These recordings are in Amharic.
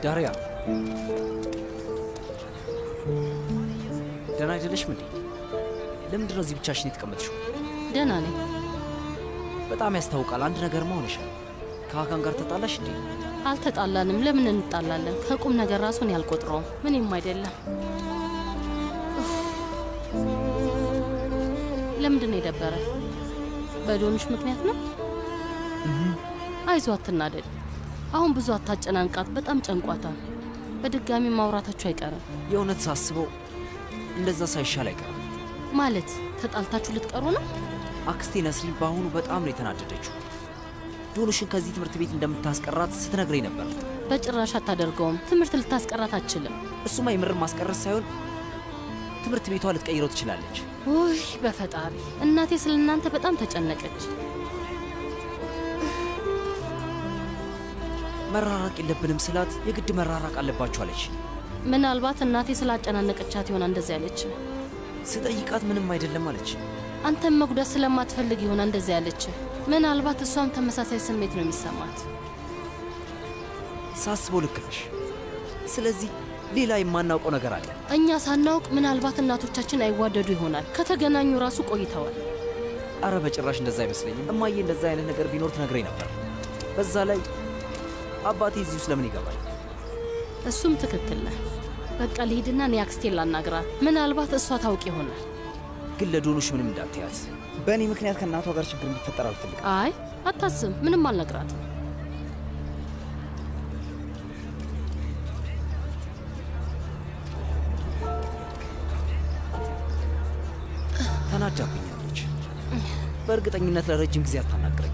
ዳሪያ ደህና አይደለሽም እንዴ? ለምንድን ነው እዚህ ብቻሽን የተቀመጥሽው? ደህና ነኝ። በጣም ያስታውቃል። አንድ ነገር መሆንሻል። ከሀካን ጋር ተጣላሽ እንዴ? አልተጣላንም። ለምን እንጣላለን? ከቁም ነገር ራሱን ያልቆጥረውም ምንም አይደለም። ለምንድን ነው የደበረ? በዶንሽ ምክንያት ነው? አይዞህ አትናደድ። አሁን ብዙ አታጨናንቃት። በጣም ጨንቋታል። በድጋሚ ማውራታችሁ አይቀርም። የእውነት ሳስበው እንደዛ ሳይሻል አይቀርም። ማለት ተጣልታችሁ ልትቀሩ ነው? አክስቴ ነስሪን በአሁኑ በጣም ነው የተናደደችው። ዶንሽን ከዚህ ትምህርት ቤት እንደምታስቀራት ስትነግረኝ ነበር። በጭራሽ አታደርገውም። ትምህርት ልታስቀራት አትችልም። እሱማ የምር ማስቀረት ሳይሆን ትምህርት ቤቷ ልትቀይረው ትችላለች። ውይ በፈጣሪ እናቴ ስለ እናንተ በጣም ተጨነቀች። መራራቅ የለብንም ስላት የግድ መራራቅ አለባችሁ አለች። ምናልባት እናቴ ስላጨናነቀቻት ይሆናል እንደዚህ ያለች። ስጠይቃት ምንም አይደለም አለች። አንተም መጉዳት ስለማትፈልግ ይሆናል እንደዚህ ያለች። ምናልባት እሷም ተመሳሳይ ስሜት ነው የሚሰማት። ሳስበው ልክ ነሽ። ስለዚህ ሌላ የማናውቀው ነገር አለ። እኛ ሳናውቅ ምናልባት እናቶቻችን አይዋደዱ ይሆናል። ከተገናኙ ራሱ ቆይተዋል። አረ በጭራሽ እንደዛ አይመስለኝም። እማዬ እንደዛ አይነት ነገር ቢኖር ትነግረኝ ነበር። በዛ ላይ አባቴ እዚህ ውስጥ ለምን ይገባል? እሱም ትክክል ነህ። በቃ ልሂድና እኔ አክስቴን ላናግራት። ምናልባት እሷ ታውቅ ይሆናል። ግን ለዶንሽ ምንም እንዳትያት። በእኔ ምክንያት ከእናቷ ጋር ችግር እንዲፈጠር አልፈልግም። አይ አታስብ፣ ምንም አልነግራትም። ተናዳብኛለች። በእርግጠኝነት ለረጅም ጊዜ አታናግረኝ።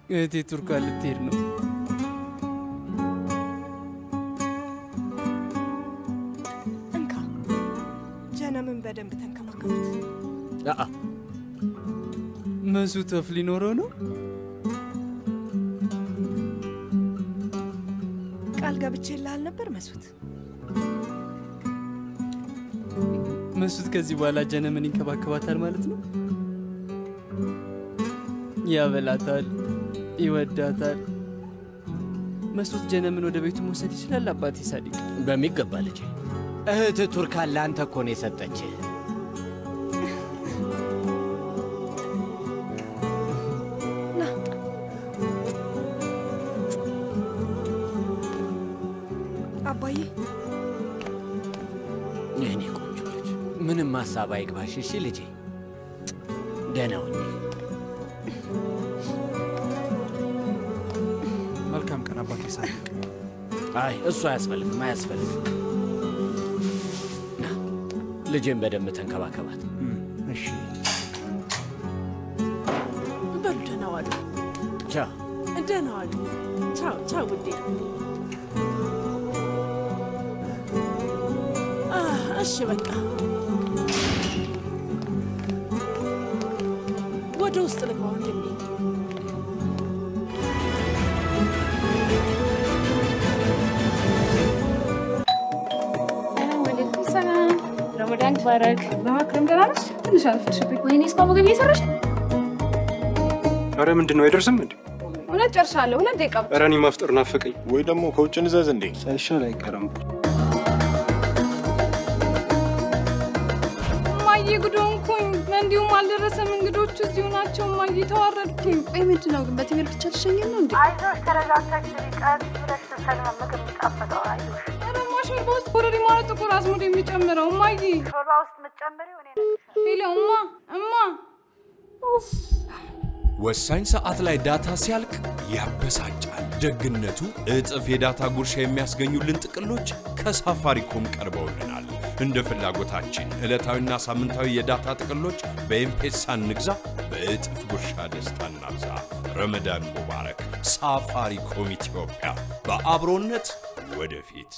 እህቴ ቱርካ ልትሄድ ነው። እንካ ጀነምን በደንብ ተንከባከባት። መሱት ወፍ ሊኖረው ነው። ቃል ገብቼልሃል ነበር መሱት። መሱት ከዚህ በኋላ ጀነምን ይንከባከባታል ማለት ነው። ያበላታል፣ ይወዳታል። መሱት ጀነምን ወደ ቤቱ መውሰድ ይችላል። አባቴ ሳዲቅ በሚገባ ልጄ። እህት ቱርካን ለአንተ እኮ ነው የሰጠች። አባዬ የኔ ቆንጆ ልጅ ምንም ሀሳብ አይግባሽ እሺ ልጄ። ደህና ሁኚ። መልካም ቀን አባቴ ሳዲቅ። አይ እሱ አያስፈልግም አያስፈልግም። ልጄን በደንብ ተንከባከባት። እሺ በሉ ደህና ዋሉ። ቻው። ደህና ዋሉ። ቻው ቻው ውዴ። እሺ በቃ ወደ ውስጥ ልግባ ወንድሜ። ረመዳን ባረክ በማክረም ገራነሽ ትንሽ አልፈሽብኝ ወይኔ እስካሁን ምግብ እየሰራሽ አረ ምንድነው አይደርስም እንዴ ሁለት ጨርሻለሁ 2 ደቂቃ አረ እኔ ማፍጠር ናፈቀኝ ወይ ደግሞ ከውጭ እንዘዝ እንዴ ሳይሻል አይቀርም ማዬ ጉዶንኩኝ እንዲሁም አልደረሰም እንግዶቹ እዚሁ ናቸው ማዬ ተዋረድኩኝ ቆይ ምንድነው ግን በትምህርት ብቻ ተሸኘ ነው እንዴ አይዞሽ ተረጋግተሽ ሊቀር ብለሽ ተሰልማ ምግብ የሚጣፈጠው አይዞሽ ሾርባ ውስጥ ኮረሪ ማለት ጥቁር አዝሙድ የሚጨምረው ማዬ ሾርባ ውስጥ የምትጨምሪው እኔ ነኝ ሄሎ እማ ወሳኝ ሰዓት ላይ ዳታ ሲያልቅ ያበሳጫል ደግነቱ እጥፍ የዳታ ጉርሻ የሚያስገኙልን ጥቅሎች ከሳፋሪኮም ቀርበውልናል እንደ ፍላጎታችን ዕለታዊና ሳምንታዊ የዳታ ጥቅሎች በኤምፔሳ እንግዛ በእጥፍ ጉርሻ ደስታ እናብዛ ረመዳን ሙባረክ ሳፋሪኮም ኢትዮጵያ በአብሮነት ወደፊት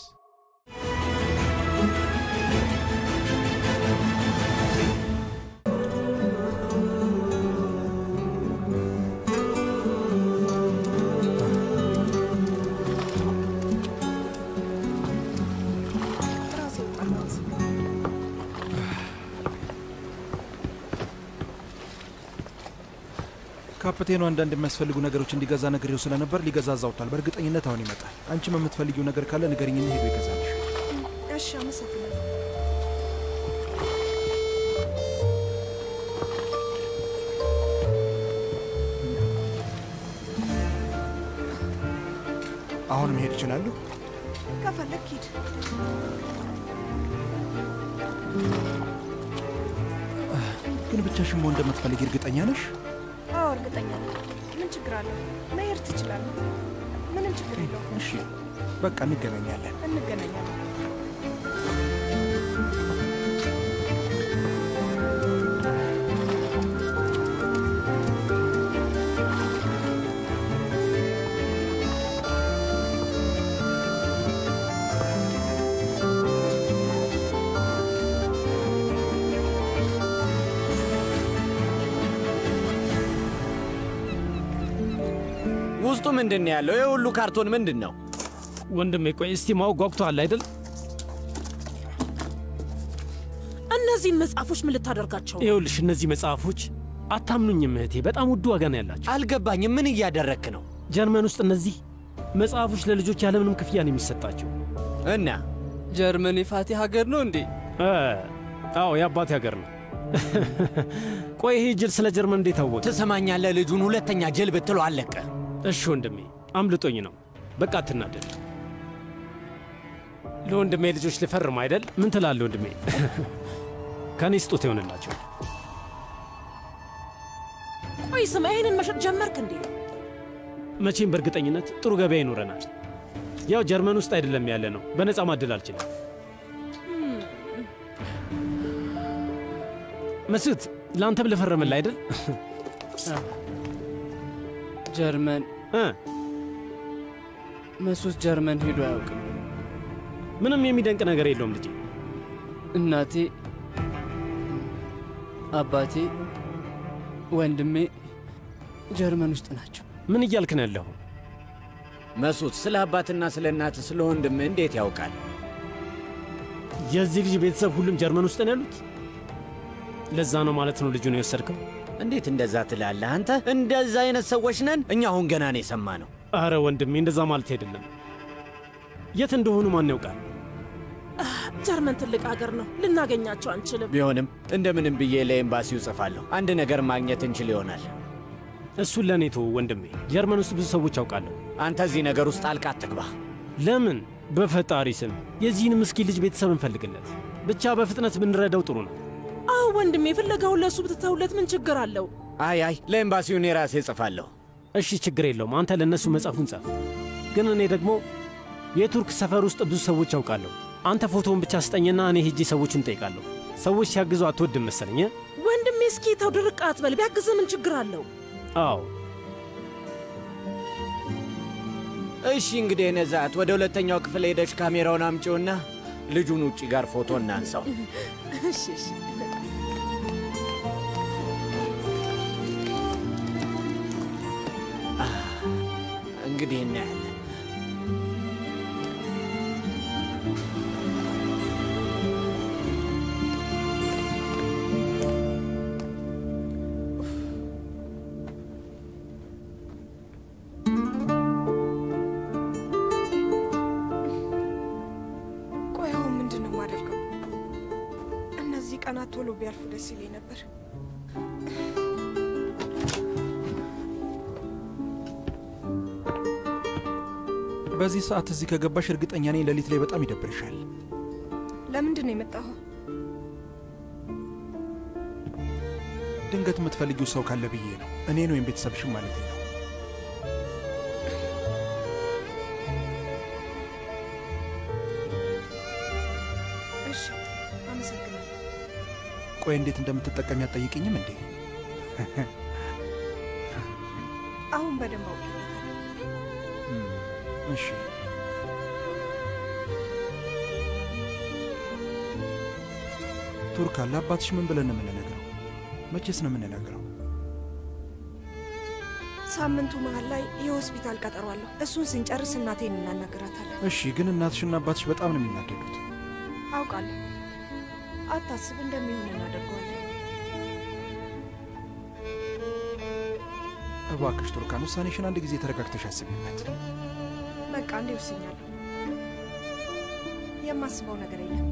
ካፕቴኑ አንዳንድ የሚያስፈልጉ ነገሮች እንዲገዛ ነግሬው ስለነበር ሊገዛ አዛውታል በእርግጠኝነት አሁን ይመጣል አንቺም የምትፈልጊው ነገር ካለ ንገሪኝና ሄዶ ይገዛልሽ እሺ አመሰግናለሁ አሁን መሄድ ይችላል ከፈለክ ሂድ ግን ብቻሽን መሆን እንደምትፈልጊ እርግጠኛ ነሽ አዎ እርግጠኛ ነኝ ምን ችግር አለ መሄድ ትችላለህ ምንም ችግር የለውም እሺ በቃ እንገናኛለን ውስጡ ምንድነው ያለው የሁሉ ካርቶን ምንድነው ወንድሜ ቆይ እስቲ ማው ጓጉቷል አይደል እነዚህን መጽሐፎች ምን ልታደርጋቸው ይኸውልሽ እነዚህ መጽሐፎች አታምኑኝም እህቴ በጣም ውድ ዋጋ ነው ያላቸው አልገባኝም ምን እያደረክ ነው ጀርመን ውስጥ እነዚህ መጽሐፎች ለልጆች ያለምንም ክፍያ ነው የሚሰጣቸው እና ጀርመን የፋቲ ሀገር ነው እንዴ አዎ የአባቴ ሀገር ነው ቆይ ይሄ ጅል ስለ ጀርመን እንዴት አወቀ ትሰማኛለህ ልጁን ሁለተኛ ጅል ብትለው አለቀ እሺ ወንድሜ አምልጦኝ ነው በቃ አትናደድ ለወንድሜ ልጆች ልፈርም አይደል ምን ትላለህ ወንድሜ ከኔ ስጦታ ይሆንላቸው ቆይ ስማ ይሄንን መሸጥ ጀመርክ እንዴ መቼም በእርግጠኝነት ጥሩ ገበያ ይኖረናል ያው ጀርመን ውስጥ አይደለም ያለ ነው በነፃ ማደል አልችልም መስት ላንተም ልፈርምልህ አይደል ጀርመን መሱስ ጀርመን ሄዶ አያውቅም ምንም የሚደንቅ ነገር የለውም ልጄ እናቴ አባቴ ወንድሜ ጀርመን ውስጥ ናቸው ምን እያልክ ነው ያለው መሱት ስለ አባትና ስለ እናት ስለ ወንድም እንዴት ያውቃል የዚህ ልጅ ቤተሰብ ሁሉም ጀርመን ውስጥ ነው ያሉት ለዛ ነው ማለት ነው ልጁን የወሰድከው እንዴት እንደዛ ትላለህ አንተ እንደዛ አይነት ሰዎች ነን እኛ አሁን ገና ነው የሰማነው አረ ወንድሜ እንደዛ ማለት አይደለም የት እንደሆኑ ማን ያውቃል ጀርመን ትልቅ ሀገር ነው ልናገኛቸው አንችልም ቢሆንም እንደምንም ብዬ ለኤምባሲው ጽፋለሁ አንድ ነገር ማግኘት እንችል ይሆናል እሱን ለኔ ተው ወንድሜ ጀርመን ውስጥ ብዙ ሰዎች አውቃለሁ አንተ እዚህ ነገር ውስጥ ጣልቃ አትግባ ለምን በፈጣሪ ስም የዚህን ምስኪን ልጅ ቤተሰብ እንፈልግለት ብቻ በፍጥነት ብንረዳው ጥሩ ነው አዎ ወንድሜ ፍለጋውን ለሱ ብትተውለት ምን ችግር አለው አይ ለኤምባሲው እኔ ራሴ ጽፋለሁ እሺ ችግር የለውም አንተ ለነሱ መጻፉን ጻፍ ግን እኔ ደግሞ የቱርክ ሰፈር ውስጥ ብዙ ሰዎች አውቃለሁ አንተ ፎቶውን ብቻ ስጠኝና እኔ ሄጄ ሰዎችን ጠይቃለሁ ሰዎች ሲያግዙ አትወድም መሰለኝ ወንድሜ እስኪ ተው ድርቅ አትበል ቢያግዝ ምን ችግር አለው አዎ እሺ እንግዲህ ነዛት ወደ ሁለተኛው ክፍል ሄደሽ ካሜራውን አምጪውና ልጁን ውጪ ጋር ፎቶ እናንሳው እሺ እንግዲህ እናያለን ቶሎ ቢያልፉ ደስ ይለኝ ነበር። በዚህ ሰዓት እዚህ ከገባሽ እርግጠኛ ነኝ ሌሊት ላይ በጣም ይደብርሻል። ለምንድን ነው የመጣኸው? ድንገት የምትፈልጊው ሰው ካለ ብዬ ነው። እኔን ወይም ቤተሰብሽም ማለት ነው። እሺ፣ አመሰግናለሁ። ቆይ እንዴት እንደምትጠቀሚ አትጠይቅኝም እንዴ? አሁን በደንብ አውቄ። እሺ ቱርካ፣ ለአባትሽ ምን ብለን ነው የምንነግረው? መቼስ ነው የምንነግረው? ሳምንቱ መሀል ላይ የሆስፒታል ቀጠሮ አለሁ። እሱን ስንጨርስ እናቴን እናናገራታለን። እሺ፣ ግን እናትሽና አባትሽ በጣም ነው የሚናደዱት። አውቃለሁ። አታስብ፣ እንደሚሆን እናደርገዋለን። እባክሽ ቱርካን፣ ውሳኔሽን አንድ ጊዜ ተረጋግተሽ አስቢበት። በቃ እንዴ ወስኛለሁ። የማስበው ነገር የለም።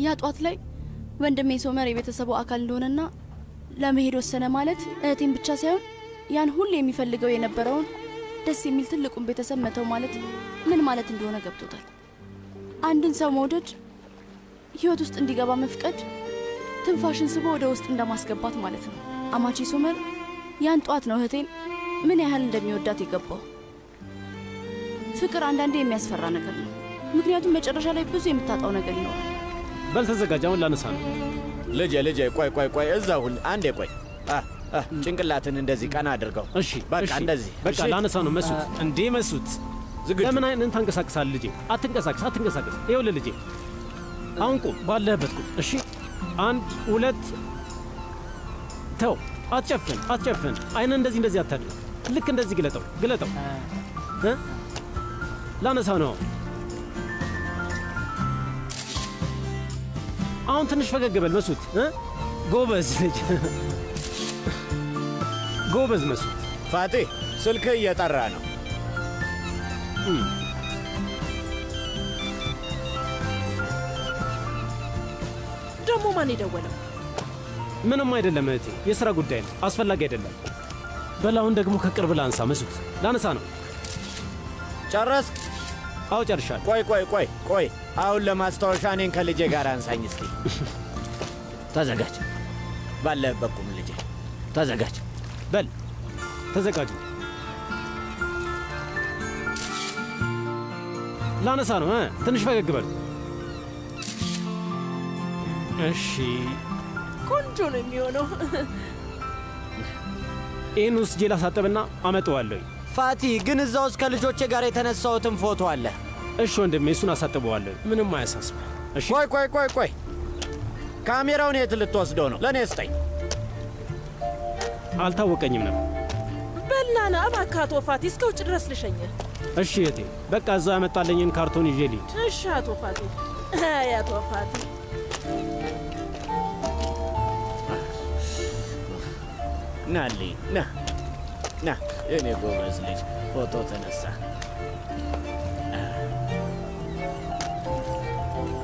ያ ጧት ላይ ወንድሜ ሶመር የቤተሰቡ አካል እንደሆነና ለመሄድ ወሰነ ማለት እህቴን ብቻ ሳይሆን ያን ሁሉ የሚፈልገው የነበረውን ደስ የሚል ትልቁን ቤተሰብ መተው ማለት ምን ማለት እንደሆነ ገብቶታል። አንድን ሰው መውደድ፣ ህይወት ውስጥ እንዲገባ መፍቀድ፣ ትንፋሽን ስቦ ወደ ውስጥ እንደማስገባት ማለት ነው። አማቼ ሶመር ያን ጧት ነው እህቴን ምን ያህል እንደሚወዳት የገባው። ፍቅር አንዳንዴ የሚያስፈራ ነገር ነው። ምክንያቱም መጨረሻ ላይ ብዙ የምታጣው ነገር ይኖራል። በል ተዘጋጅ፣ አሁን ላነሳ ነው። ልጄ ቆይ እዛው አንዴ ቆይ። ጭንቅላትን እንደዚህ ቀና አድርገው። እሺ በቃ እንደዚህ። በቃ ላነሳ ነው። መሱት እንዴ መሱት፣ ለምን አይነን ታንቀሳቅሳለህ ልጄ? አትንቀሳቀስ። ይኸውልህ ልጄ፣ አሁን ቁም፣ ባለህበት ቁም። እሺ፣ 1 2 ተው። አትጨፍን። አይነን እንደዚህ አታድርግ። ልክ እንደዚህ ግለጠው። ላነሳ ነው። አሁን ትንሽ ፈገግ በል መሱት። ጎበዝ ልጅ፣ ጎበዝ መሱት። ፋቲ፣ ስልክህ እየጠራ ነው። ደግሞ ማን የደወለው? ምንም አይደለም እህቴ፣ የሥራ ጉዳይ ነው፣ አስፈላጊ አይደለም። በላውን ደግሞ ከቅርብ ላንሳ መሱት። ላነሳ ነው። ጨረስክ? አዎ ጨርሻለሁ። ቆይ አሁን ለማስታወሻ እኔን ከልጄ ጋር አንሳኝ እስቲ። ተዘጋጅ። ባለህበት ቁም ልጄ፣ ተዘጋጅ። በል ተዘጋጁ። ላነሳ ነው። ትንሽ ፈገግ በል። እሺ፣ ቆንጆ ነው የሚሆነው። ይህን ውስጥ ጄል አሳጥብና አመጣዋለሁ። ፋቲ፣ ግን እዛ ውስጥ ከልጆቼ ጋር የተነሳሁትን ፎቶ አለ። እሺ ወንድሜ፣ እሱን አሳጥበዋለሁ። ምንም አያሳስብ። እሺ፣ ቆይ ካሜራውን የት ልትወስደው ነው? ለእኔ ስጠኝ። አልታወቀኝም ነበር። በላና እባክህ አቶ ፋቲ፣ እስከ ውጭ ድረስ ልሸኝህ። እሺ እህቴ፣ በቃ እዛው ያመጣልኝን ካርቶን ይዤ ልሂድ። እሺ አቶ ፋቲ። አይ አቶ ፋቲ፣ ናልኝ፣ ና የኔ ጎበዝ ልጅ፣ ፎቶ ተነሳ።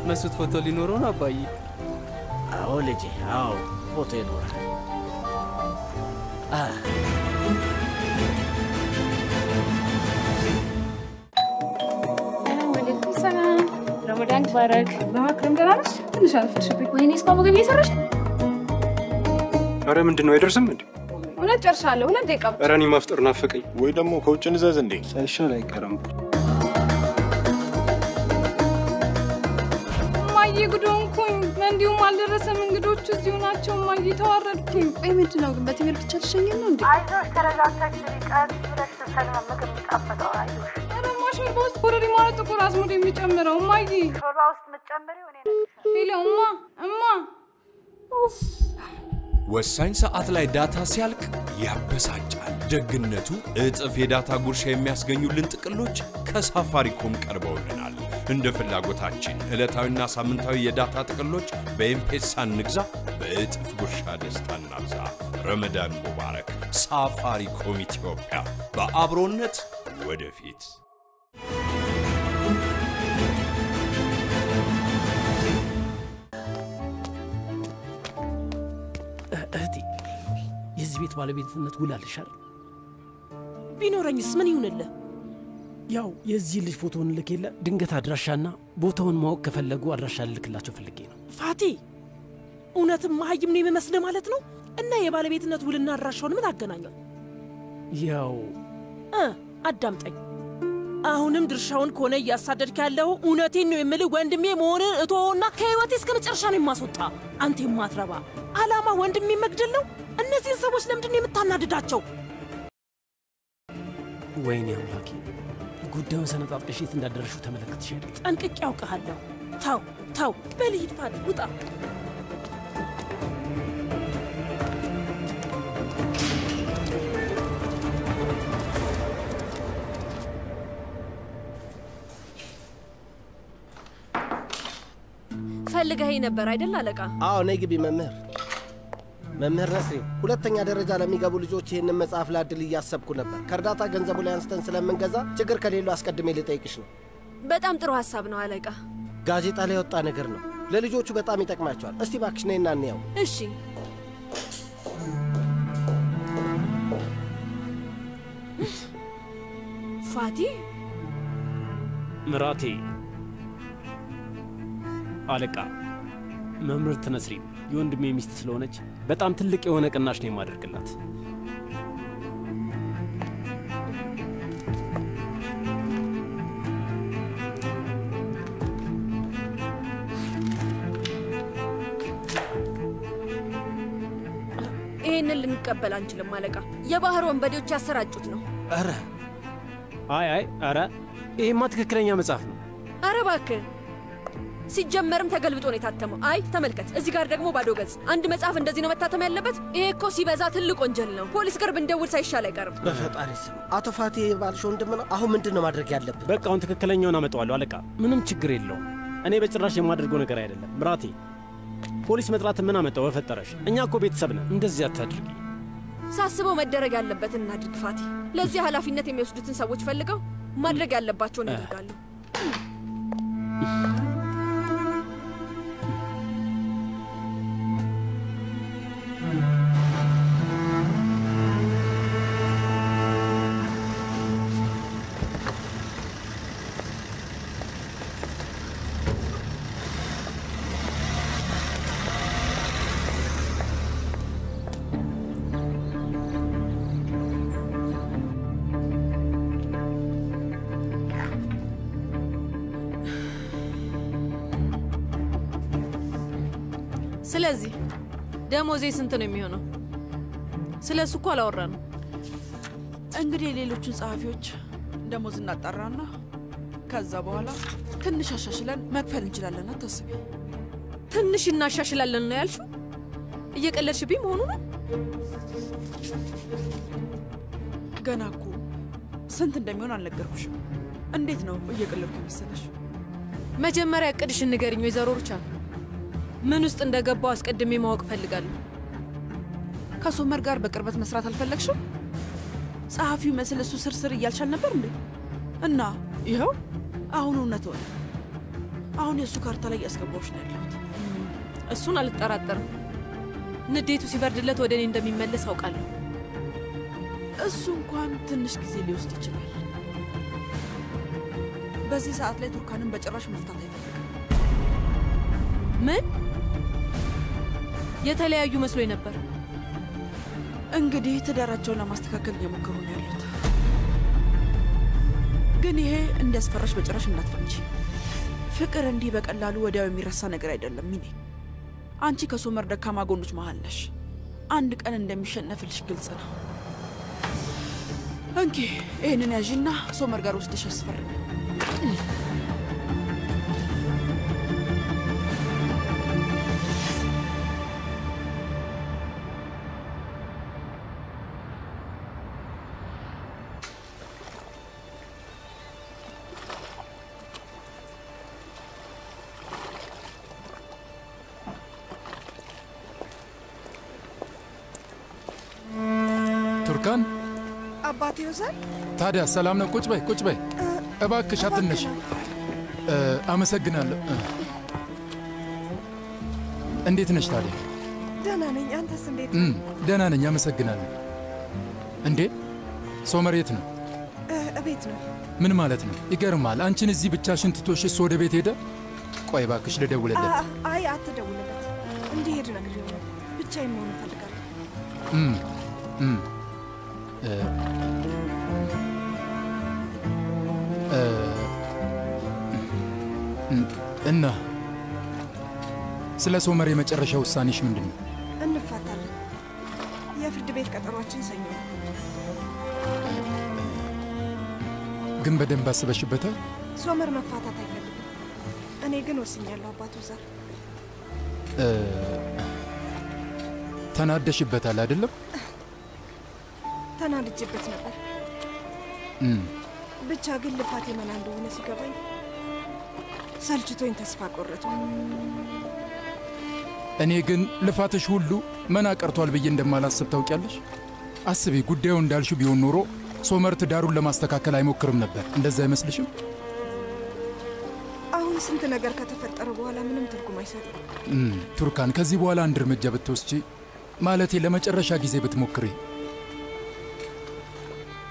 መሱት ፎቶ ሊኖረው ነው አባዬ? አዎ ልጄ፣ አዎ ፎቶ ይኖራል። ሰላም፣ ረመዳን ሙባረክ። በማክረም ደህና ነሽ? ትንሽ አልፈሽብኝ። ወይኔ እስካሁን ምግብ እየሰራሽ? ኧረ ምንድን ነው አይደርስም እንዴ? እውነት ጨርሻለሁ። 2 ደቂቃ ብቻ። ኧረ እኔ ማፍጠር ናፈቀኝ። ወይ ደግሞ ከውጭ እንዘዝ እንዴ? ሳይሻል አይቀርም። እማዬ ጉድ ሆንኩኝ። እንዲሁም አልደረሰም። እንግዶቹ እዚሁ ናቸው። እማዬ ተዋረድኩኝ። ቆይ ምንድን ነው ግን በትምህርት ብቻ ልሸኘን ነው እንዴ? አይዞሽ፣ ተረጋግተሽ ቀስ ብለሽ ስትሰሪ ነው ምግብ የሚጣፍጠው። አይዞሽ። ኧረ ሾርባ ውስጥ ኮረሪማ ነው ጥቁር አዝሙድ የሚጨምረው። እማዬ ሾርባ ውስጥ የምትጨምሪው እኔ ነኝ። ሄሎ እማ ወሳኝ ሰዓት ላይ ዳታ ሲያልቅ ያበሳጫል። ደግነቱ እጥፍ የዳታ ጉርሻ የሚያስገኙልን ጥቅሎች ከሳፋሪኮም ቀርበውልናል። እንደ ፍላጎታችን ዕለታዊና ሳምንታዊ የዳታ ጥቅሎች በኤምፔሳ እንግዛ፣ በእጥፍ ጉርሻ ደስታ እናብዛ። ረመዳን ሙባረክ። ሳፋሪኮም ኢትዮጵያ፣ በአብሮነት ወደፊት። እህቴ የዚህ ቤት ባለቤትነት ውል አለሻል? ቢኖረኝስ ምን ይሁንልህ? ያው የዚህ ልጅ ፎቶውን ልክ የለ ድንገት አድራሻና ቦታውን ማወቅ ከፈለጉ አድራሻ ልክላቸው ፈልጌ ነው። ፋቲ እውነትም መሀይም ነው የሚመስልህ ማለት ነው? እና የባለቤትነት ውልና አድራሻውን ምን አገናኘው? ያው አዳምጠኝ። አሁንም ድርሻውን ከሆነ እያሳደድክ ያለው እውነቴን ነው የምልህ ወንድሜ መሆንን እቶና ከህይወቴ እስከ መጨረሻ ነው የማስወጣ። አንተ የማትረባ አላማ ወንድሜ መግደል ነው። እነዚህን ሰዎች ለምንድን ነው የምታናድዳቸው? ወይኔ አምላኬ፣ ጉዳዩን ሰነጣጥቀሽ የት እንዳደረሽው ተመለከትሽ አይደል? ጠንቅቄ ያውቅሃለሁ። ተው በል ሂድ ፋቲ፣ ውጣ። ፈልገኸኝ ነበር አይደል አለቃ? አዎ ነይ ግቢ መምህር። መምህር ነስሪ፣ ሁለተኛ ደረጃ ለሚገቡ ልጆች ይህንን መጽሐፍ ላድል እያሰብኩ ነበር። ከእርዳታ ገንዘቡ ላይ አንስተን ስለምንገዛ ችግር ከሌለው አስቀድሜ ልጠይቅሽ ነው። በጣም ጥሩ ሐሳብ ነው አለቃ። ጋዜጣ ላይ የወጣ ነገር ነው። ለልጆቹ በጣም ይጠቅማቸዋል። እስቲ እባክሽ ነይና እንየው። እሺ። ፋቲ ምራቴ አለቃ መምህርት ነስሪን የወንድሜ ሚስት ስለሆነች በጣም ትልቅ የሆነ ቅናሽ ነው የማደርግላት። ይሄንን ልንቀበል አንችልም አለቃ። የባህር ወንበዴዎች ያሰራጩት ነው። አረ አረ ይሄማ ትክክለኛ መጽሐፍ ነው። አረ እባክህ፣ ሲጀመርም ተገልብጦ ነው የታተመው። አይ ተመልከት፣ እዚህ ጋር ደግሞ ባዶ ገጽ። አንድ መጽሐፍ እንደዚህ ነው መታተም ያለበት? ይሄ እኮ ሲበዛ ትልቅ ወንጀል ነው። ፖሊስ ጋር ብንደውል ሳይሻል አይቀርም። በፈጣሪ ስም አቶ ፋቲ ባልሽ ወንድም ነው። አሁን ምንድን ነው ማድረግ ያለብን? በቃ አሁን ትክክለኛውን አመጣዋለሁ አለቃ። ምንም ችግር የለውም። እኔ በጭራሽ የማደርገው ነገር አይደለም። ምራቴ ፖሊስ መጥራት ምን አመጣው? በፈጠረሽ እኛ እኮ ቤተሰብ ነን። እንደዚህ አታድርጊ። ሳስበው መደረግ ያለበትን እናድርግ ፋቲ። ለዚህ ኃላፊነት የሚወስዱትን ሰዎች ፈልገው ማድረግ ያለባቸውን ያደርጋሉ። ስለዚህ ደሞዜ ስንት ነው የሚሆነው? ስለሱ እኮ አላወራንም። እንግዲህ ሌሎቹን ጸሐፊዎች ደሞዝ እናጣራና ከዛ በኋላ ትንሽ አሻሽለን መክፈል እንችላለን። አታስቢ። ትንሽ እናሻሽላለን ነው ያልሽው? እየቀለድሽብኝ መሆኑ ነው? ገና እኮ ስንት እንደሚሆን አልነገርኩሽም። እንዴት ነው እየቀለድኩ መሰለሽ? መጀመሪያ እቅድሽን ንገሪኝ ወይዘሮ ሩቻ። ምን ውስጥ እንደገባው አስቀድሜ ማወቅ ፈልጋለሁ። ከሶመር ጋር በቅርበት መስራት አልፈለግሽም? ጸሐፊው መስል እሱ ስርስር እያልሻል ነበር እንዴ? እና ይኸው አሁን እውነት ሆነ። አሁን የእሱ ካርታ ላይ ያስገባዎች ነው ያለሁት። እሱን አልጠራጠርም። ንዴቱ ሲበርድለት ወደ እኔ እንደሚመለስ አውቃለሁ። እሱ እንኳን ትንሽ ጊዜ ሊወስድ ይችላል። በዚህ ሰዓት ላይ ቱርካንን በጭራሽ መፍታት አይፈልግም። ምን? የተለያዩ መስሎኝ ነበር። እንግዲህ ትዳራቸውን ለማስተካከል እየሞከሩ ነው ያሉት። ግን ይሄ እንዲያስፈራሽ በጭራሽ እንዳትፈንጂ። ፍቅር እንዲህ በቀላሉ ወዲያው የሚረሳ ነገር አይደለም። ሚኔ አንቺ ከሶመር ደካማ ጎኖች መሃል ነሽ። አንድ ቀን እንደሚሸነፍልሽ ግልጽ ነው። እንኪ ይህንን ያዥና ሶመር ጋር ወስደሽ አስፈርሚ። ቱርካን አባቴ ወዛል ታዲያ ሰላም ነው? ቁጭ በይ ቁጭ በይ እባክሽ፣ አትነሽ። አመሰግናለሁ። እንዴት ነሽ ታዲያ? ደህና ነኝ። አንተስ እንዴት? ደህና ነኝ፣ አመሰግናለሁ። እንዴ ሶመር የት ነው? እቤት ነው። ምን ማለት ነው? ይገርማል። አንቺን እዚህ ብቻሽን ትቶሽ እሱ ወደ ቤት ሄደ? ቆይ እባክሽ ልደውልለት። አይ አትደውልለት፣ እንዲሄድ ነግሬው ነው። ብቻዬን መሆን እፈልጋለሁ። እና ስለ ሶመር የመጨረሻ ውሳኔሽ ምንድን ነው? እንፋታለን። የፍርድ ቤት ቀጠሯችን ሰኞ ነው። ግን በደንብ አስበሽበታል? ሶመር መፋታት አይፈልግም። እኔ ግን ወስኛለሁ። አባቱ ዘር ተናደሽበታል አይደለም? ተናድጄበት ነበር። ብቻ ግን ልፋቴ መና እንደሆነ ሲገባኝ ሰልችቶኝ ተስፋ ቆረጡ። እኔ ግን ልፋትሽ ሁሉ መና ቀርቷል ብዬ እንደማላስብ ታውቂያለሽ። አስቢ፣ ጉዳዩ እንዳልሽው ቢሆን ኖሮ ሶመር ትዳሩን ለማስተካከል አይሞክርም ነበር። እንደዛ አይመስልሽም? አሁን ስንት ነገር ከተፈጠረ በኋላ ምንም ትርጉም አይሰጥም። ቱርካን፣ ከዚህ በኋላ አንድ እርምጃ ብትወስጂ፣ ማለቴ ለመጨረሻ ጊዜ ብትሞክሪ።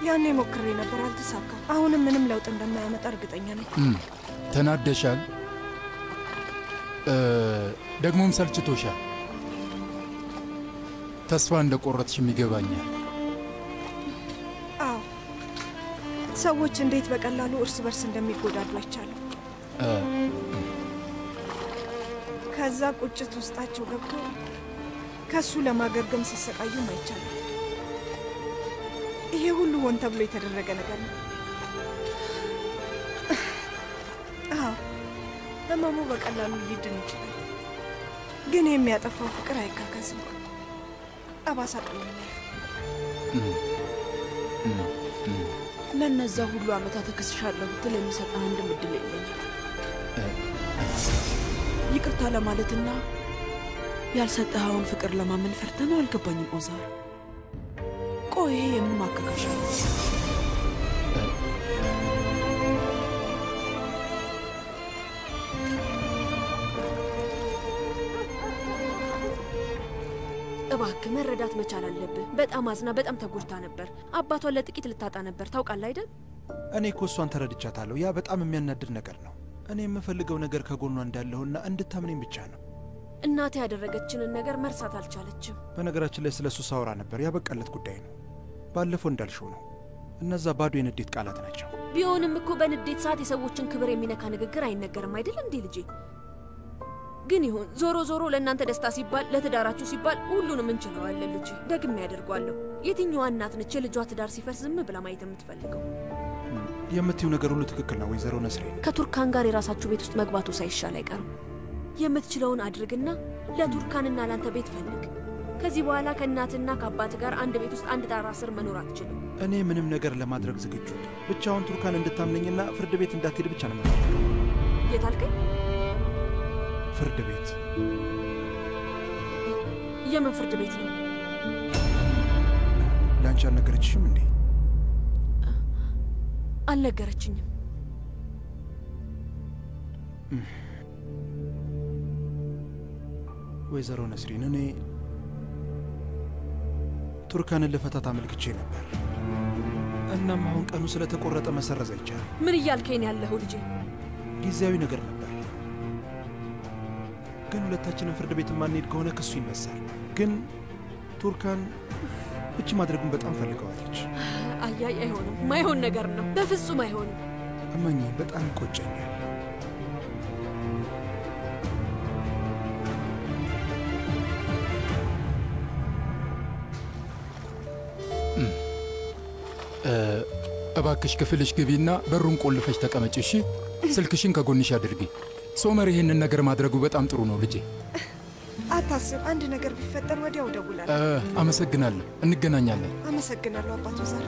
ያኔ ሞክሬ ነበር፣ አልተሳካም። አሁንም ምንም ለውጥ እንደማያመጣ እርግጠኛ ነኝ። ተናደሻል፣ ደግሞም ሰልችቶሻል። ተስፋ እንደቆረጥሽም ይገባኛል። አዎ፣ ሰዎች እንዴት በቀላሉ እርስ በርስ እንደሚጎዳዱ አይቻለሁ። ከዛ ቁጭት ውስጣቸው ገብቶ ከሱ ለማገገም ሲሰቃዩም አይቻለሁ። ይሄ ሁሉ ሆን ተብሎ የተደረገ ነገር ነው። አዎ፣ ህመሙ በቀላሉ ሊድን ይችላል፣ ግን የሚያጠፋው ፍቅር አይካካስም። ጠባሳ ጥሎ ለነዛ ሁሉ ዓመታት እክስሻለሁ ብትል የሚሰጠህ አንድም እድል የለኝም። ይቅርታ ለማለትና ያልሰጠኸውን ፍቅር ለማመን ፈርተህ ነው? አልገባኝም ኦዛር። ቆይ ይሄ የምን ማካካሻ ነው? እባክህ መረዳት መቻል አለብህ። በጣም አዝና በጣም ተጎድታ ነበር። አባቷን ለጥቂት ልታጣ ነበር። ታውቃለህ አይደል? እኔ እኮ እሷን ተረድቻታለሁ። ያ በጣም የሚያናድድ ነገር ነው። እኔ የምፈልገው ነገር ከጎኗ እንዳለሁና እንድታምነኝ ብቻ ነው። እናቴ ያደረገችንን ነገር መርሳት አልቻለችም። በነገራችን ላይ ስለ እሱ ሳወራ ነበር። ያበቃለት ጉዳይ ነው። ባለፈው እንዳልሽው ነው። እነዛ ባዶ የንዴት ቃላት ናቸው። ቢሆንም እኮ በንዴት ሰዓት የሰዎችን ክብር የሚነካ ንግግር አይነገርም አይደል እንዴ ልጄ? ግን ይሁን፣ ዞሮ ዞሮ ለእናንተ ደስታ ሲባል፣ ለትዳራችሁ ሲባል ሁሉንም እንችለዋለን ልጄ። ደግሜ ያደርጓለሁ። የትኛዋ እናት ነች የልጇ ትዳር ሲፈርስ ዝም ብላ ማየት የምትፈልገው? የምትይው ነገር ሁሉ ትክክል ነው ወይዘሮ ነስሬን። ከቱርካን ጋር የራሳችሁ ቤት ውስጥ መግባቱ ሳይሻል አይቀርም። የምትችለውን አድርግና ለቱርካንና ላንተ ቤት ፈልግ። ከዚህ በኋላ ከእናትና ከአባት ጋር አንድ ቤት ውስጥ አንድ ጣራ ስር መኖር አትችልም። እኔ ምንም ነገር ለማድረግ ዝግጁ ነኝ። ብቻውን ቱርካን እንድታምነኝና ፍርድ ቤት እንዳትሄድ ብቻ ነው የምፈልገው። የት አልከኝ? ፍርድ ቤት። የምን ፍርድ ቤት ነው? ለአንቺ አልነገረችሽም እንዴ? አልነገረችኝም። ወይዘሮ ነስሪን፣ እኔ ቱርካንን ልፈታት አመልክቼ ነበር። እናም አሁን ቀኑ ስለተቆረጠ መሰረዝ አይቻልም። ምን እያልከኝ ያለኸው ልጄ? ጊዜያዊ ነገር ነበር፣ ግን ሁለታችንን ፍርድ ቤት ማንሄድ ከሆነ ክሱ ይነሳል። ግን ቱርካን እቺ ማድረጉን በጣም ፈልገዋለች። አያይ፣ አይሆንም። ማይሆን ነገር ነው። በፍጹም አይሆንም። እመኚ፣ በጣም ይቆጨኛል። እባክሽ ክፍልሽ ግቢና በሩን ቆልፈሽ ተቀመጪ እሺ? ስልክሽን ከጎንሽ አድርጊ። ሶመር ይህንን ነገር ማድረጉ በጣም ጥሩ ነው ልጄ። አታስብ፣ አንድ ነገር ቢፈጠር ወዲያው እደውላለሁ። አመሰግናለሁ። እንገናኛለን። አመሰግናለሁ አባቱ ዘር።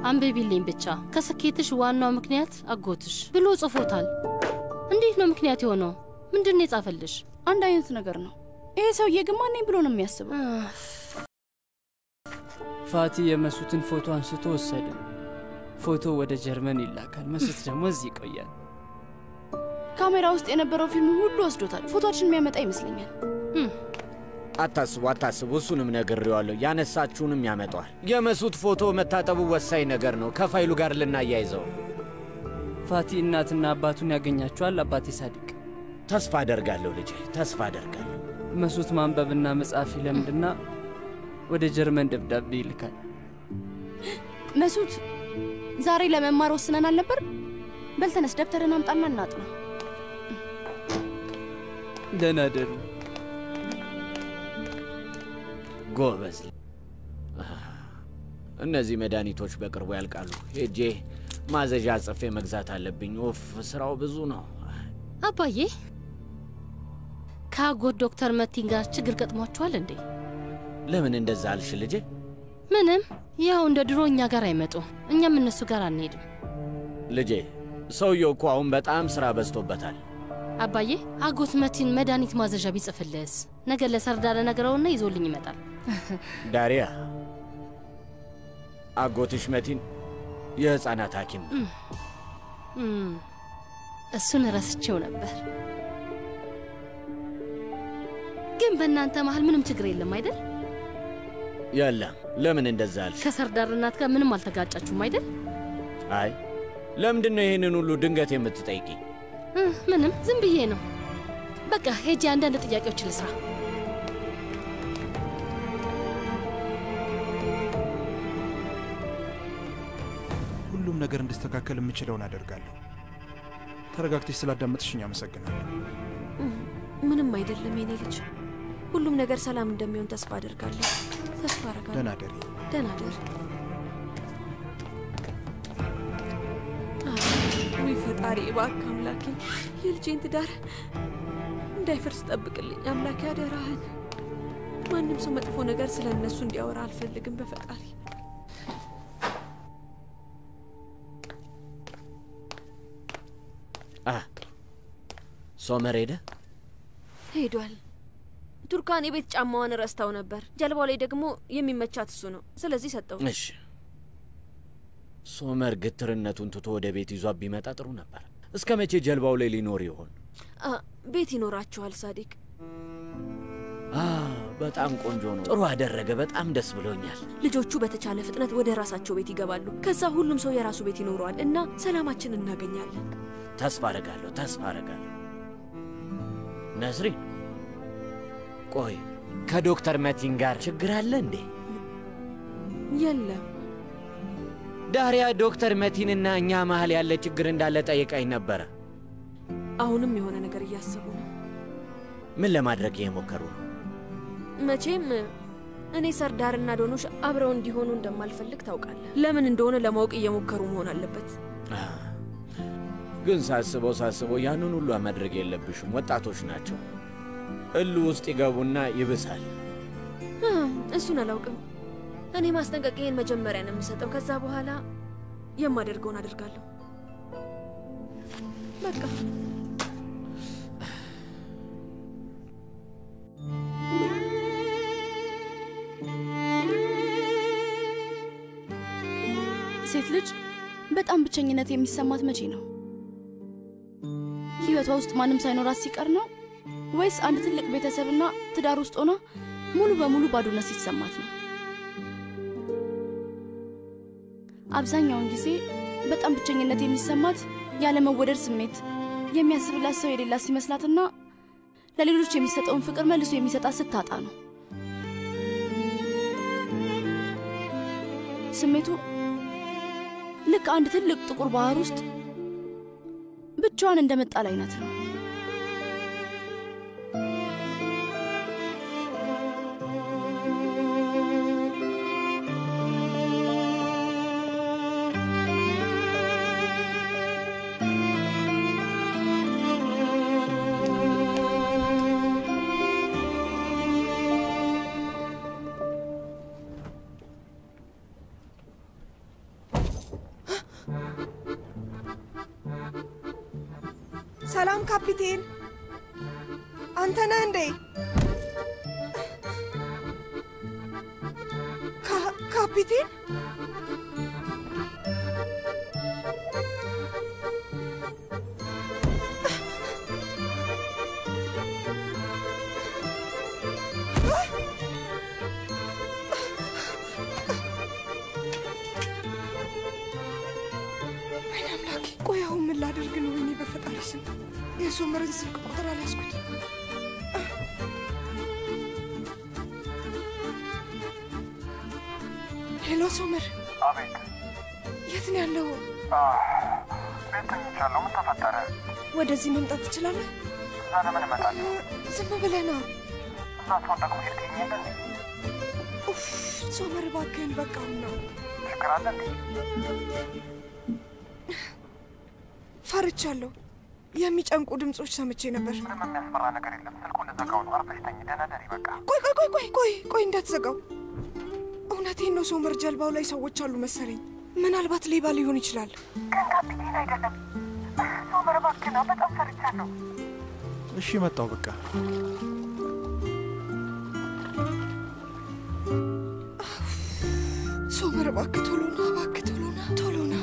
አንብቢልኝ ብቻ። ከስኬትሽ ዋናው ምክንያት አጎትሽ ብሎ ጽፎታል። እንዴት ነው ምክንያት የሆነው? ምንድን ነው የጻፈልሽ? አንድ አይነት ነገር ነው። ይሄ ሰውዬ ግን ማን ነኝ ብሎ ነው የሚያስበው? ፋቲ የመሱትን ፎቶ አንስቶ ወሰደ። ፎቶ ወደ ጀርመን ይላካል፣ መሱት ደግሞ እዚህ ይቆያል። ካሜራ ውስጥ የነበረው ፊልም ሁሉ ወስዶታል። ፎቶችን የሚያመጣ ይመስለኛል። አታስቡ፣ እሱንም ነግሬዋለሁ። ያነሳችሁንም ያመጣዋል። የመሱት ፎቶ መታጠቡ ወሳኝ ነገር ነው። ከፋይሉ ጋር ልናያይዘው። ፋቲ እናትና አባቱን ያገኛቸዋል። አባቴ ሳዲቅ። ተስፋ አደርጋለሁ ልጄ፣ ተስፋ አደርጋለሁ። መሱት ማንበብና መጻፍ ይለምድና ወደ ጀርመን ደብዳቤ ይልካል። መሱት ዛሬ ለመማር ወስነን አልነበር? በልተነስ ደብተርን አምጣና እናጥና። ደህና ደሩ። ጎበዝ። እነዚህ መድኃኒቶች በቅርቡ ያልቃሉ። ሄጄ ማዘዣ ጽፌ መግዛት አለብኝ። ኦፍ ስራው ብዙ ነው። አባዬ ከአጎት ዶክተር መቲን ጋር ችግር ገጥሟችኋል እንዴ? ለምን እንደዛ አልሽ ልጄ? ምንም፣ ያው እንደ ድሮ እኛ ጋር አይመጡም፣ እኛም እነሱ ጋር አንሄድም። ልጄ ሰውየው እኮ አሁን በጣም ስራ በዝቶበታል። አባዬ አጎት መቲን መድኃኒት ማዘዣ ቢጽፍልስ? ነገ ለሰርዳለ ነገረውና ይዞልኝ ይመጣል። ዳሪያ አጎትሽ መቲን የህፃናት ሐኪም ነው። እሱን ረስቼው ነበር። ግን በእናንተ መሀል ምንም ችግር የለም አይደል? የለም። ለምን እንደዛ አልሽ? ከሰርዳር እናት ጋር ምንም አልተጋጫችሁም አይደል? አይ ለምንድን ነው ይህንን ሁሉ ድንገት የምትጠይቂ? ምንም፣ ዝም ብዬ ነው። በቃ ሄጄ አንዳንድ ጥያቄዎች ልስራ። ሁሉም ነገር እንዲስተካከል የምችለውን አደርጋለሁ። ተረጋግተሽ ስላዳመጥሽኝ አመሰግናለሁ። ምንም አይደለም የኔ ልጅ። ሁሉም ነገር ሰላም እንደሚሆን ተስፋ አደርጋለሁ። ተስፋ አደርጋለሁ። ደህና ደሪ። ደህና ደሪ። ወይ ፈጣሪ እባክህ አምላኬ የልጄን ትዳር እንዳይፈርስ ጠብቅልኝ አምላኬ፣ አደራህን። ማንም ሰው መጥፎ ነገር ስለ እነሱ እንዲያወራ አልፈልግም በፈጣሪ። ሶመር ሄደ? ሄዷል። ቱርካን የቤት ጫማዋን ረስታው ነበር። ጀልባው ላይ ደግሞ የሚመቻት እሱ ነው። ስለዚህ ሰጠው። እሺ ሶመር ግትርነቱን ትቶ ወደ ቤት ይዟት ቢመጣ ጥሩ ነበር። እስከ መቼ ጀልባው ላይ ሊኖር ይሆን? ቤት ይኖራቸዋል ሳዲቅ። በጣም ቆንጆ ነው። ጥሩ አደረገ። በጣም ደስ ብሎኛል። ልጆቹ በተቻለ ፍጥነት ወደ ራሳቸው ቤት ይገባሉ። ከዛ ሁሉም ሰው የራሱ ቤት ይኖረዋል እና ሰላማችን እናገኛለን። ተስፋ አደርጋለሁ፣ ተስፋ አደርጋለሁ። ነስሪን፣ ቆይ ከዶክተር መቲን ጋር ችግር አለ እንዴ? የለም። ዳሪያ ዶክተር መቲንና እኛ መሀል ያለ ችግር እንዳለ ጠይቃኝ ነበረ። አሁንም የሆነ ነገር እያሰቡ ነው። ምን ለማድረግ እየሞከሩ ነው? መቼም እኔ ሰርዳርና ዶኖሽ አብረው እንዲሆኑ እንደማልፈልግ ታውቃለህ። ለምን እንደሆነ ለማወቅ እየሞከሩ መሆን አለበት። ግን ሳስበው ያንን ሁሉ ማድረግ የለብሽም። ወጣቶች ናቸው። እሉ ውስጥ ይገቡና ይብሳል። እሱን አላውቅም። እኔ ማስጠንቀቂያን መጀመሪያ ነው የምሰጠው። ከዛ በኋላ የማደርገውን አደርጋለሁ። በቃ ሴት ልጅ በጣም ብቸኝነት የሚሰማት መቼ ነው? ህይወቷ ውስጥ ማንም ሳይኖራት ሲቀር ነው ወይስ አንድ ትልቅ ቤተሰብና ትዳር ውስጥ ሆና ሙሉ በሙሉ ባዶነት ሲሰማት ነው? አብዛኛውን ጊዜ በጣም ብቸኝነት የሚሰማት ያለ መወደድ ስሜት የሚያስብላት ሰው የሌላት ሲመስላትና ለሌሎች የሚሰጠውን ፍቅር መልሶ የሚሰጣት ስታጣ ነው። ስሜቱ ልክ አንድ ትልቅ ጥቁር ባህር ውስጥ ብቻዋን እንደመጣል አይነት ነው። ሰላም ካፒቴን፣ አንተ ነህ እንዴ? ካፒቴን? ወይኔ አምላኬ! ቆይ አሁን ምን ላደርግ ነው? ወይኔ በፈጣሪ ስም የሶመርን ስልክ ቁጥር አልያዝኩት። ሄሎ ሶመር። አቤት። የት ነው ያለው? ቤት ተኝቻለሁ። ምን ተፈጠረ? ወደዚህ መምጣት ትችላለህ? እዛ ለምን እመጣለሁ? ዝም ብለህ ነው። እዛ ሰው ደግሞ ሄድ ትይኛለህ? ኡፍ ሶመር እባክህን፣ በቃ አሁን ነው። ችግር አለ እንዴ? ፈርቻለሁ። የሚጨንቁ ድምጾች ሰምቼ ነበር። ምንም የሚያስፈራ ነገር የለም። ስልኩን ልዘጋው ነው። አርፈሽ ተኝ። ደህና ደሪ። በቃ ቆይ እንዳትዘጋው። እውነቴን ነው ሶመር፣ ጀልባው ላይ ሰዎች አሉ መሰለኝ። ምናልባት ሌባ ሊሆን ይችላል። ግን ካፒቴን አይደለም። ሶመር እባክህን፣ በጣም ፈርቻለሁ። እሺ መጣው። በቃ ሶመር እባክህ ቶሎ ና፣ እባክህ ቶሎ ና፣ ቶሎ ና።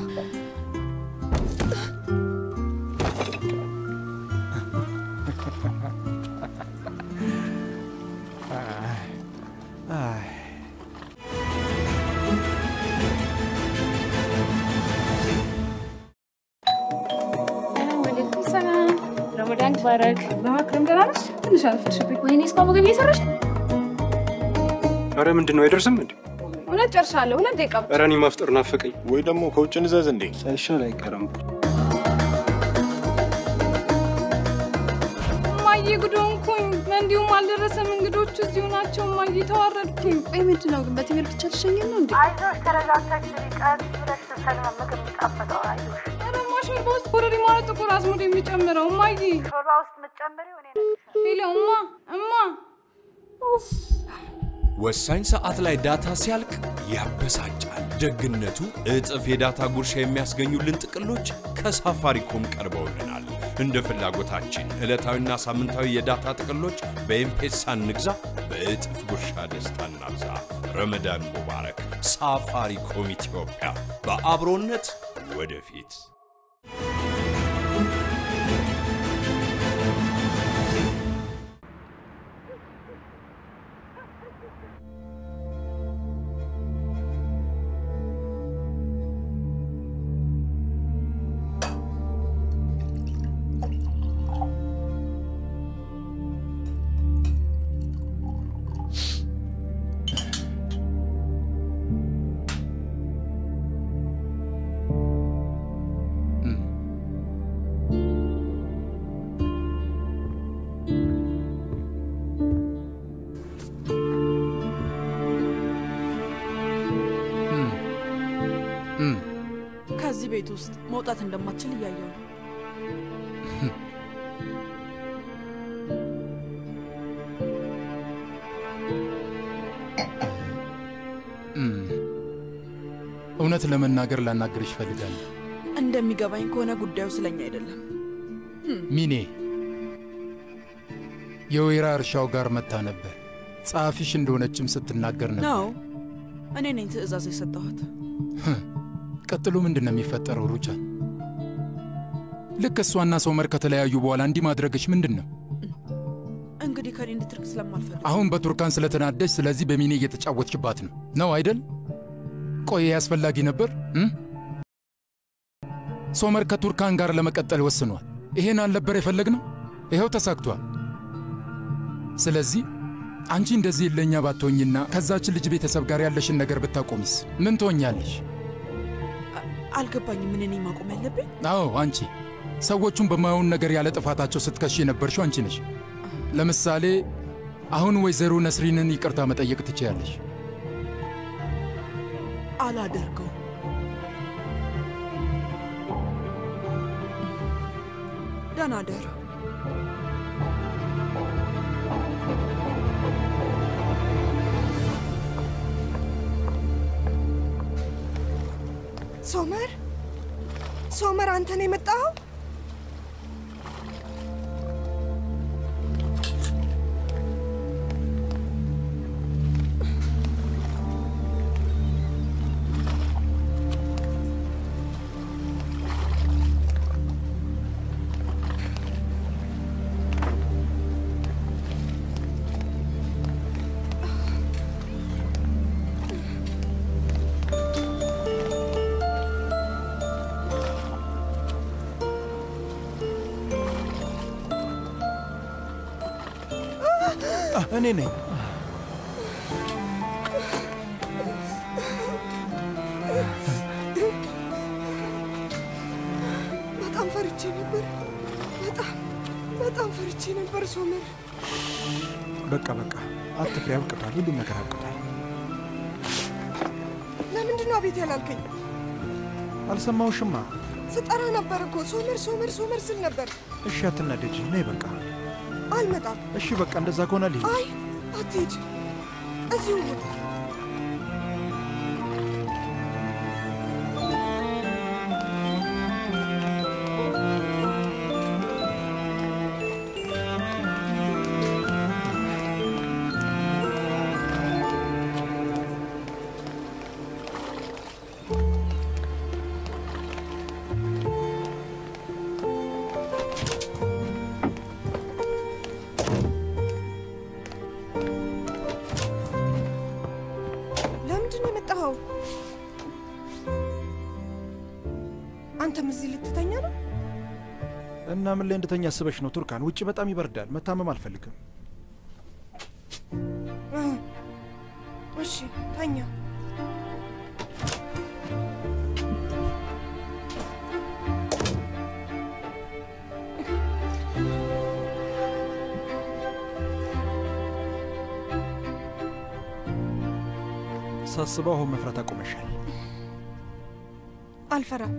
ረመዳን ባረክ። በማክረም ደህና ነሽ? ትንሽ አልፈሽብኝ። ወይኔ እስካሁን ምግብ እየሰራሽ? ኧረ ምንድን ነው አይደርስም እንዴ? እውነት ጨርሻለሁ። 2 ደቂቃ ብቻ። ኧረ እኔ ማፍጠር ናፈቀኝ። ወይ ደግሞ ከውጭ እንዘዝ እንዴ? ሳይሻል አይቀርም። እማዬ ጉድ ሆንኩኝ። እንዲሁም አልደረሰም። እንግዶቹ እዚሁ ናቸው። እማዬ ተዋረድኩኝ። ቆይ ምንድን ነው ግን በትምህርት ብቻ ልሸኘን ነው እንዴ? አይዞሽ፣ ተረጋግተሽ ቀስ ብለሽ ስትሰሪ ነው ምግብ የሚጣፍጠው። አይዞሽ። ሾርባ ውስጥ ኮረሪማ ነው ጥቁር አዝሙድ የሚጨምረው። እማዬ ሾርባ ውስጥ የምትጨምሪው እኔ ነኝ። ሄሎ እማ። ወሳኝ ሰዓት ላይ ዳታ ሲያልቅ ያበሳጫል። ደግነቱ እጥፍ የዳታ ጉርሻ የሚያስገኙልን ጥቅሎች ከሳፋሪኮም ቀርበውልናል። እንደ ፍላጎታችን ዕለታዊና ሳምንታዊ የዳታ ጥቅሎች በኤምፔሳ እንግዛ፣ በእጥፍ ጉርሻ ደስታ እናብዛ። ረመዳን ሙባረክ። ሳፋሪኮም ኢትዮጵያ፣ በአብሮነት ወደፊት። ከዚህ ቤት ውስጥ መውጣት እንደማትችል እያየሁ ነው። እውነት ለመናገር ላናግርሽ እፈልጋለሁ። እንደሚገባኝ ከሆነ ጉዳዩ ስለኛ አይደለም። ሚኔ የወይራ እርሻው ጋር መታ ነበር። ጸሐፊሽ እንደሆነችም ስትናገር ነበር። ነው እኔ ነኝ ትእዛዝ የሰጠኋት። ቀጥሎ ምንድን ነው የሚፈጠረው ሩቻን? ልክ እሷና ሶመር ከተለያዩ በኋላ እንዲህ ማድረግሽ ምንድን ነው? እንግዲህ ከኔ እንድትርቅ ስለማልፈልግ አሁን በቱርካን ስለተናደሽ፣ ስለዚህ በሚኔ እየተጫወትሽባት ነው አይደል? ቆይ አስፈላጊ ነበር? ሶመር ከቱርካን ጋር ለመቀጠል ወስኗል። ይሄን አልነበር የፈለግነው? ይኸው ተሳክቷል። ስለዚህ አንቺ እንደዚህ ለኛ ባትሆኝና ከዛች ልጅ ቤተሰብ ጋር ያለሽን ነገር ብታቆሚስ ምን ትሆኛለሽ? አልገባኝም። ምን እኔ ማቆም ያለብኝ? አዎ አንቺ። ሰዎቹን በማይሆን ነገር ያለ ጥፋታቸው ስትከሺ የነበርሽው አንቺ ነሽ። ለምሳሌ አሁን ወይዘሮ ነስሪንን ይቅርታ መጠየቅ ትችያለሽ። አላደርገው። ደህና ደር። ሶመር፣ አንተ ነው የመጣኸው? እኔ ነኝ። በጣም ፈርቼ ነበር። በጣም ፈርቼ ነበር ሶመር። በቃ አትፍሪ፣ አብቅቷል። ሁሉም ነገር አብቅቷል። ለምንድን ነው አቤት ያላልከኝ? አልሰማውሽማ። ስጠራ ነበር እኮ ሶመር ስል ነበር። እሺ አትናደጂ፣ ነይ በቃ። አልመጣም። እሺ በቃ እንደዛ ከሆነ ልሂድ። አይ አትሂድ፣ እዚሁ ሁን። አንተም እዚህ ልትተኛ ነው? እና ምን ላይ እንድተኛ አስበሽ ነው ቱርካን? ውጭ በጣም ይበርዳል። መታመም አልፈልግም። እሺ ተኛ። ሳስበው አሁን መፍራት አቆመሻል። አልፈራም።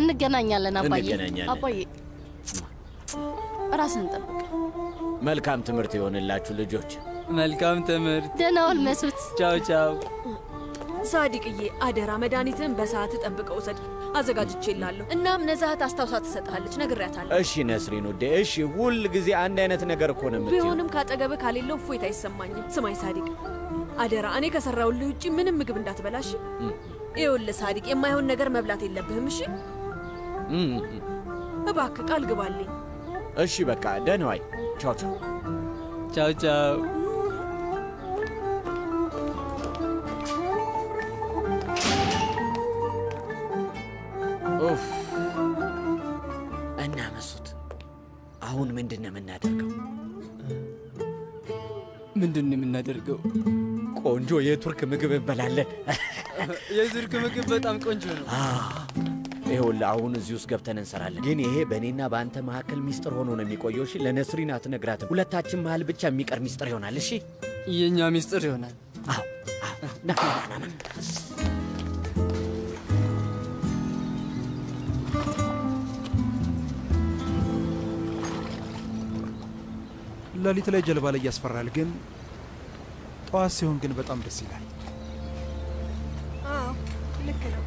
እንገናኛለን አባዬ። አባዬ ራስን ጠብቅ። መልካም ትምህርት ይሆንላችሁ ልጆች። መልካም ትምህርት። ደህና ዋል መስዑድ። ቻው ቻው። ሳዲቅዬ አደራ መድኃኒትህን በሰዓት ጠብቀው ውሰድ። አዘጋጅቼልሃለሁ። እናም ነዛህት አስታውሳ ትሰጥሃለች፣ ነግሬያታለሁ። እሺ ነስሪን ውዴ፣ እሺ። ሁል ጊዜ አንድ አይነት ነገር እኮ ነው የምትይው። ቢሆንም ካጠገብህ ካሌለው እፎይታ አይሰማኝም። ስማኝ ሳዲቅ፣ አደራ እኔ ከሰራሁልህ ውጪ ምንም ምግብ እንዳትበላሽ። ይኸውልህ ሳዲቅ፣ የማይሆን ነገር መብላት የለብህም እሺ? እባክህ ቃል ግባልኝ። እሺ በቃ ደህና ዋይ። ቻው ቻው። ቻው ቻው። ኡፍ። እና መስዑድ አሁን ምንድን ነው የምናደርገው? ምንድን ነው የምናደርገው? ቆንጆ የቱርክ ምግብ እንበላለን። የቱርክ ምግብ በጣም ቆንጆ ነው። ይኸውልህ አሁን እዚህ ውስጥ ገብተን እንሰራለን። ግን ይሄ በእኔና በአንተ መካከል ሚስጥር ሆኖ ነው የሚቆየው። እሺ? ለነስሪን አትነግራትም። ሁለታችን መሀል ብቻ የሚቀር ሚስጥር ይሆናል። እሺ? የእኛ ሚስጥር ይሆናል። አዎ። ና ና ና። ሌሊት ላይ ጀልባ ላይ ያስፈራል፣ ግን ጠዋት ሲሆን ግን በጣም ደስ ይላል። አዎ ልክ ነው።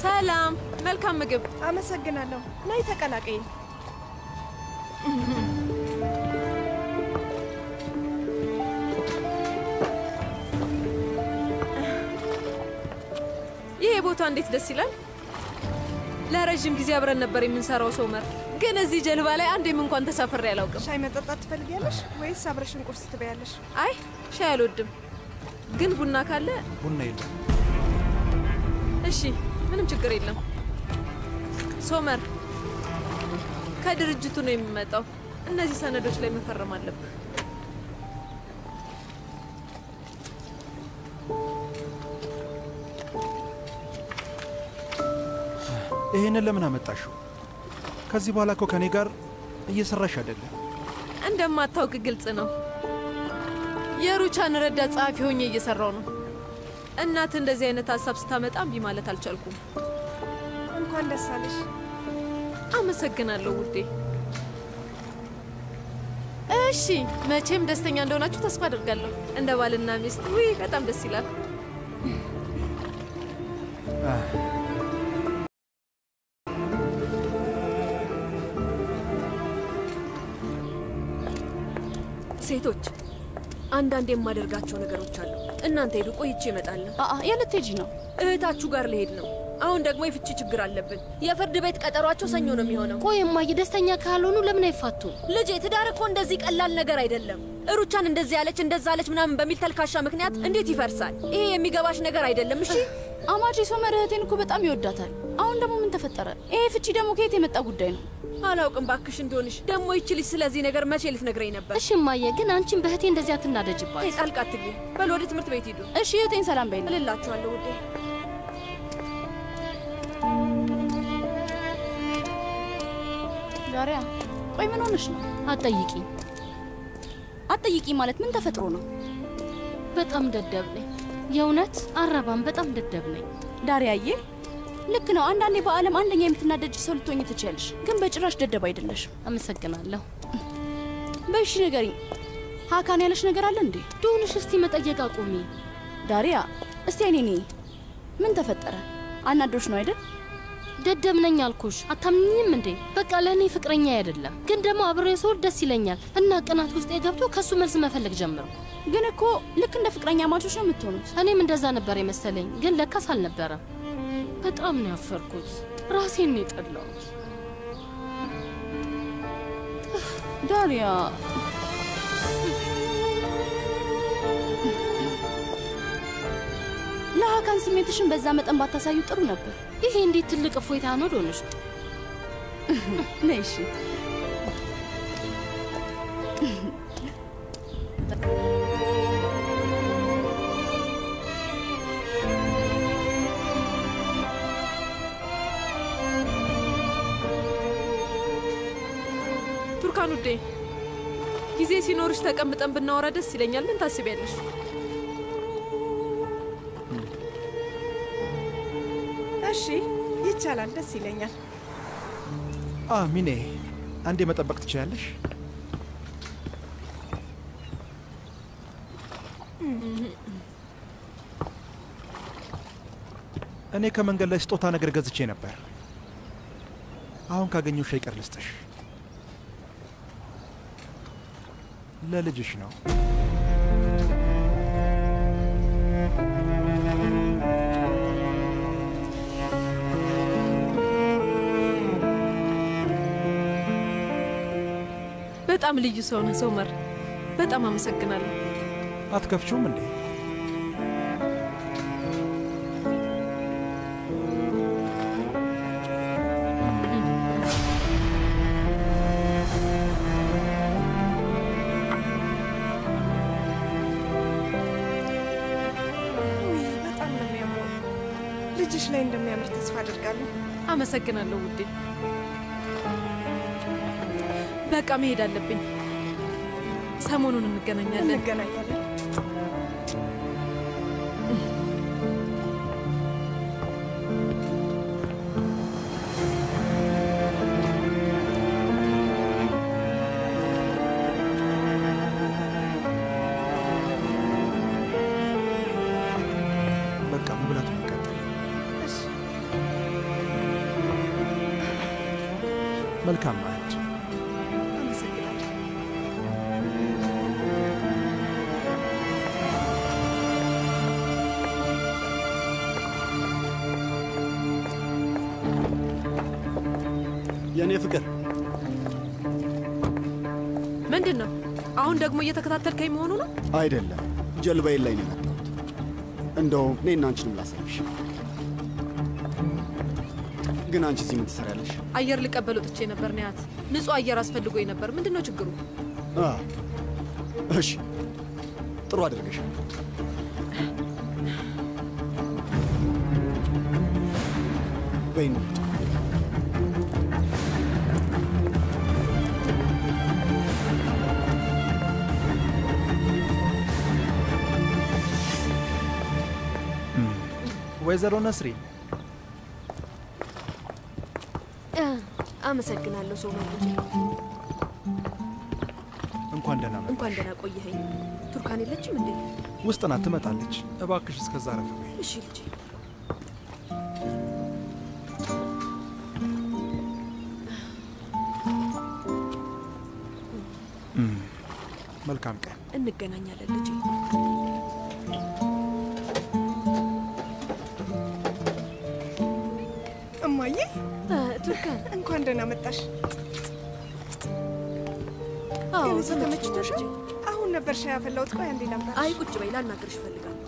ሰላም፣ መልካም ምግብ። አመሰግናለሁ። ነይ ተቀላቀይን። ይሄ ቦታ እንዴት ደስ ይላል። ለረጅም ጊዜ አብረን ነበር የምንሰራው ሶመር፣ ግን እዚህ ጀልባ ላይ አንዴም እንኳን ተሳፍሬ አላውቅም። ሻይ መጠጣት ትፈልጊያለሽ ወይስ አብረሽን ቁርስ ትበያለሽ? አይ ሻይ አልወድም፣ ግን ቡና ካለ። ቡና የለም። እሺ ምንም ችግር የለም። ሶመር ከድርጅቱ ነው የሚመጣው። እነዚህ ሰነዶች ላይ መፈረም አለብህ። ይሄንን ለምን አመጣሽው? ከዚህ በኋላ እኮ ከኔ ጋር እየሰራሽ አይደለም። እንደማታውቅ ግልጽ ነው። የሩቻን ረዳት ጸሐፊ ሆኜ እየሰራው ነው። እናት እንደዚህ አይነት ሀሳብ ስታመጣ እምቢ ማለት አልቻልኩም። እንኳን ደስ አለሽ። አመሰግናለሁ ውዴ። እሺ መቼም ደስተኛ እንደሆናችሁ ተስፋ አድርጋለሁ። እንደ ባልና ሚስት ውይ በጣም ደስ ይላል። ሴቶች አንዳንድ የማደርጋቸው ነገሮች አሉ። እናንተ ሄዱ፣ ቆይቼ እመጣለሁ። የት ልትሄጂ ነው? እህታችሁ ጋር ልሄድ ነው። አሁን ደግሞ የፍቺ ችግር አለብን። የፍርድ ቤት ቀጠሯቸው ሰኞ ነው የሚሆነው። ቆይ እማዬ ደስተኛ ካልሆኑ ለምን አይፋቱ? ልጄ ትዳር እኮ እንደዚህ ቀላል ነገር አይደለም። ሩቻን እንደዚህ ያለች እንደዛ አለች ምናምን በሚል ተልካሻ ምክንያት እንዴት ይፈርሳል? ይሄ የሚገባሽ ነገር አይደለም። እሺ አማቼ ሶመር እህቴን እኮ በጣም ይወዳታል። አሁን ደግሞ ምን ተፈጠረ? ይሄ ፍቺ ደግሞ ከየት የመጣ ጉዳይ ነው? አላውቅም ባክሽ እንደሆንሽ። ደግሞ ይቺ ልጅ ስለዚህ ነገር መቼ ልትነግረኝ ነበር? እሺ እማዬ ግን አንቺን በእህቴ እንደዚህ አትናደጅባት። ጣልቃ አትግቢ። በል ወደ ትምህርት ቤት ሂዱ። እሺ እህቴን ሰላም በይልኝ እልላችኋለሁ ውዴ። ዛሬያ ቆይ ምን ሆነሽ ነው? አትጠይቂኝ። አትጠይቂኝ ማለት ምን ተፈጥሮ ነው? በጣም ደደብ ነኝ። የእውነት አረባም በጣም ደደብ ነኝ። ዳሪያዬ ልክ ነው። አንዳንዴ በዓለም አንደኛ የምትናደጅ ሰው ልትሆኝ ትችያለሽ፣ ግን በጭራሽ ደደብ አይደለሽም። አመሰግናለሁ። በእሺ ንገሪኝ፣ ሀካን ያለሽ ነገር አለ እንዴ? ዶንሽ እስቲ መጠየቅ አቁሚ። ዳሪያ እስቲ እኔ ምን ተፈጠረ? አናዶሽ ነው አይደል? ደደብ ነኝ አልኩሽ። አታምኝም እንዴ? በቃ ለእኔ ፍቅረኛ አይደለም፣ ግን ደግሞ አብሬ ሰው ደስ ይለኛል እና ቅናት ውስጥ የገብቶ ከሱ መልስ መፈለግ ጀመርኩ። ግን እኮ ልክ እንደ ፍቅረኛ ማቾች ነው የምትሆኑት። እኔም እንደዛ ነበር የመሰለኝ፣ ግን ለካስ አልነበረም። በጣም ነው ያፈርኩት። ራሴን ነው የጠላሁት። ዳሪያ ለሀካን ስሜትሽን በዛ መጠን ባታሳዩ ጥሩ ነበር። ይሄ እንዴት ትልቅ እፎይታ ነው ዶንሽ። ነይ እሺ። ቱርካን ውዴ፣ ጊዜ ሲኖርሽ ተቀምጠን ብናወራ ደስ ይለኛል። ምን ታስቢያለሽ? እሺ ይቻላል፣ ደስ ይለኛል። ሚኔ አንዴ መጠበቅ ትችላለሽ? እኔ ከመንገድ ላይ ስጦታ ነገር ገዝቼ ነበር። አሁን ካገኘው ሻይ ቀር ልስጥሽ። ለልጅሽ ነው። በጣም ልዩ ሰው ነህ ሶመር። በጣም አመሰግናለሁ። አትከፍቹም እንዴ? ልጅሽ ላይ እንደሚያምር ተስፋ አድርጋለሁ። አመሰግናለሁ ውዴ። በቃ መሄድ አለብኝ። ሰሞኑን እንገናኛለን። በቃ መብላቱ ይቀጥል። መልካም ማዕድ። የኔ ፍቅር ምንድን ነው? አሁን ደግሞ እየተከታተልከኝ መሆኑ ነው? አይደለም፣ ጀልባዬን ላይ ነው የመጣሁት። እንደው እኔና አንቺንም ላሳይሽ። ግን አንቺ እዚህ ምን ትሰሪያለሽ? አየር ልቀበል ወጥቼ ነበር ንያት። ንጹህ አየር አስፈልጎኝ ነበር። ምንድን ነው ችግሩ? እሺ ጥሩ አድርገሻል። በይ እንሂድ። ወይዘሮ ነስሪ አመሰግናለሁ ሶመር ልጄ። እንኳን ደህና መጣሽ። እንኳን ደህና ቆየኸኝ። ቱርካን የለችም እንዴ? ውስጥ ናት፣ ትመጣለች። እባክሽ እስከዛ ረፍ በይ። እሺ ልጄ። መልካም ቀን። እንገናኛለን ልጄ። እማዬ ቱርካን እንኳን ደህና መጣሽ። አዎ ተመችቶሻል? አሁን ነበር ሻይ ያፈላሁት። ቆይ አንዴ ላምጣ። አይ ቁጭ በይ፣ ላናግርሽ እፈልጋለሁ።